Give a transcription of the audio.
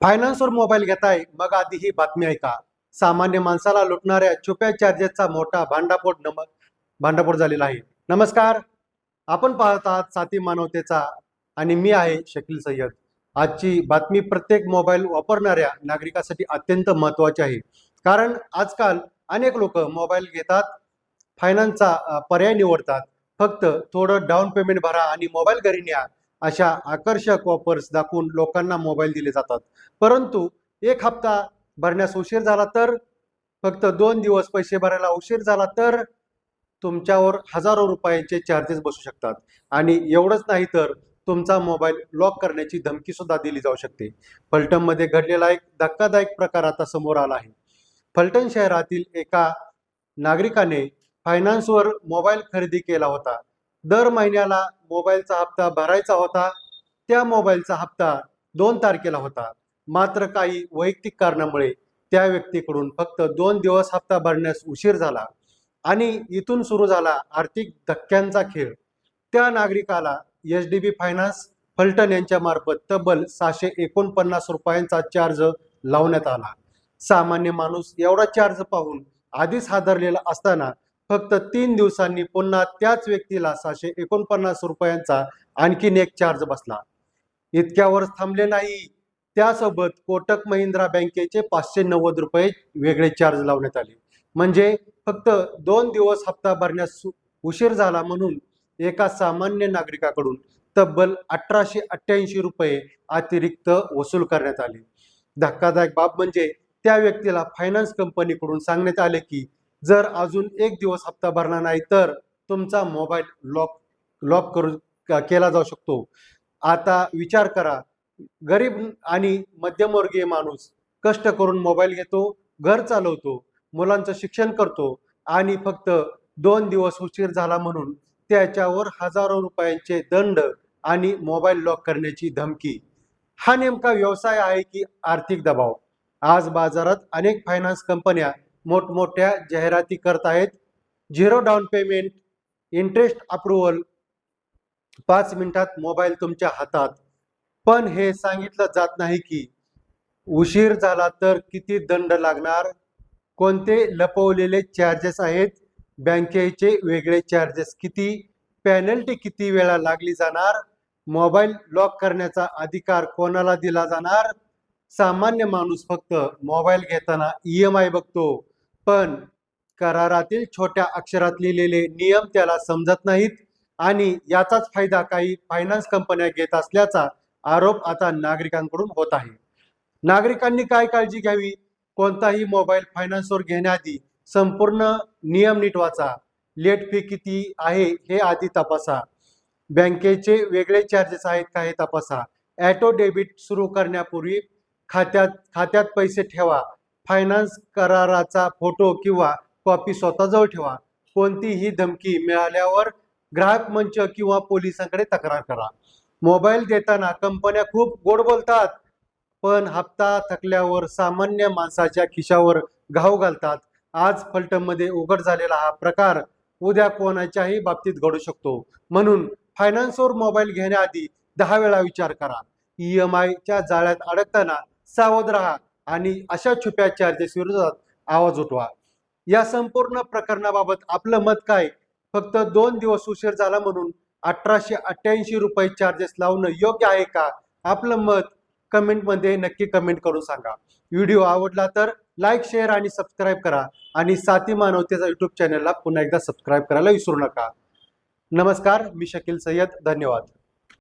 फायनान्सवर mobile घेताय मग आधी ही बातमी ऐका. सामान्य माणसाला लुटणाऱ्या छुप्या चार्जेसचा मोठा भांडाफोड झालेला आहे. नमस्कार, आपण पाहत आहात साथी मानवतेचा आणि मी आहे शकील सय्यद. आजची बातमी प्रत्येक मोबाईल वापरणाऱ्या नागरिकासाठी अत्यंत महत्त्वाची आहे. कारण आजकाल अनेक लोक मोबाईल घेतात, फायनान्सचा पर्याय निवडतात. फक्त थोडं डाऊन पेमेंट भरा आणि मोबाईल घरी न्या, अशा आकर्षक ऑफर्स दाखवून लोकांना मोबाईल दिले जातात. परंतु एक हप्ता भरण्यास उशीर झाला तर, फक्त 2 दिवस पैसे भरायला उशीर झाला तर तुमच्यावर हजारो रुपयांचे चार्जेस बसू शकतात. आणि एवढंच नाही तर तुमचा मोबाईल लॉक करण्याची धमकी सुद्धा दिली जाऊ शकते. फलटणमध्ये घडलेला एक धक्कादायक प्रकार आता समोर आला आहे. फलटण शहरातील एका नागरिकाने फायनान्सवर मोबाईल खरेदी केला होता. दर महिन्याला मोबाईलचा हप्ता भरायचा होता. त्या मोबाईलचा हप्ता 2 तारखेला होता. मात्र काही वैयक्तिक कारणामुळे त्या व्यक्तीकडून फक्त 2 दिवस हप्ता भरण्यास उशीर झाला आणि इथून सुरू झाला आर्थिक धक्क्यांचा खेळ. त्या नागरिकाला एचडीबी फायनान्स फलटण यांच्या मार्फत तब्बल 649 रुपयांचा चार्ज लावण्यात आला. सामान्य माणूस एवढा चार्ज पाहून आधीच हादरलेला असताना फक्त 3 दिवसांनी पुन्हा त्याच व्यक्तीला 649 रुपयांचा आणखीन एक चार्ज बसला. इतक्यावर थांबले नाही, त्यासोबत कोटक महिंद्रा बँकेचे 590 रुपये वेगळे चार्ज लावण्यात आले. म्हणजे फक्त 2 दिवस हप्ता भरण्यास उशीर झाला म्हणून एका सामान्य नागरिकाकडून तब्बल 1888 रुपये अतिरिक्त वसूल करण्यात आले. धक्कादायक बाब म्हणजे त्या व्यक्तीला फायनान्स कंपनीकडून सांगण्यात आले की जर अजून 1 दिवस हप्ता भरला नाही तर तुमचा मोबाईल लॉक केला जाऊ शकतो. आता विचार करा, गरीब आणि मध्यमवर्गीय माणूस कष्ट करून मोबाईल घेतो, घर चालवतो, मुलांचं शिक्षण करतो आणि फक्त 2 दिवस उशीर झाला म्हणून त्याच्यावर हजारो रुपयांचे दंड आणि मोबाईल लॉक करण्याची धमकी. हा नेमका व्यवसाय आहे की आर्थिक दबाव? आज बाजारात अनेक फायनान्स कंपन्या मोठमोठ्या जाहिराती करत आहेत. 0 डाऊन पेमेंट, इंटरेस्ट अप्रुव्हल, 5 मिनिटात मोबाईल तुमच्या हातात. पण हे सांगितलं जात नाही की उशीर झाला तर किती दंड लागणार, कोणते लपवलेले चार्जेस आहेत, बँकेचे वेगळे चार्जेस किती, पेनल्टी किती वेळा लागली जाणार, मोबाईल लॉक करण्याचा अधिकार कोणाला दिला जाणार. सामान्य माणूस फक्त मोबाईल घेताना EMI बघतो, पण करारातील छोट्या अक्षरात लिहिलेले नियम त्याला समजत नाहीत आणि याचाच फायदा काही फायनान्स कंपन्या घेत असल्याचा आरोप आता नागरिकांकडून होत आहे. नागरिकांनी काय काळजी घ्यावी? कोणताही मोबाईल फायनान्सवर घेण्याआधी संपूर्ण नियम नीट वाचा. लेट फी किती आहे हे आधी तपासा. बँकेचे वेगळे चार्जेस आहेत का हे तपासा. ऑटो डेबिट सुरू करण्यापूर्वी खात्यात पैसे ठेवा. फायनान्स कराराचा फोटो किंवा कॉपी स्वतःजवळ ठेवा. कोणतीही धमकी मिळाल्यावर ग्राहक मंच किंवा पोलिसांकडे तक्रार करा. मोबाईल देताना कंपन्या खूप गोड बोलतात, पण हप्ता थकल्यावर सामान्य माणसाच्या खिशावर घाव घालतात. आज फलटणमध्ये उघड झालेला हा प्रकार उद्या कोणाच्याही बाबतीत घडू शकतो. म्हणून फायनान्सवर मोबाईल घेण्याआधी 10 वेळा विचार करा. EMIच्या जाळ्यात अडकताना सावध राहा आणि अशा छुप्या चार्जेस विरोधात आवाज उठवा. या संपूर्ण प्रकरणाबाबत आपलं मत काय? फक्त 2 दिवस उशीर झाला म्हणून 1888 रुपये चार्जेस लावणं योग्य आहे का? आपलं मत कमेंटमध्ये नक्की कमेंट करून सांगा. व्हिडिओ आवडला तर लाईक, शेअर आणि सबस्क्राईब करा आणि साथी मानवतेचा YouTube चॅनलला पुन्हा एकदा सबस्क्राईब करायला विसरू नका. नमस्कार, मी शकील सय्यद. धन्यवाद.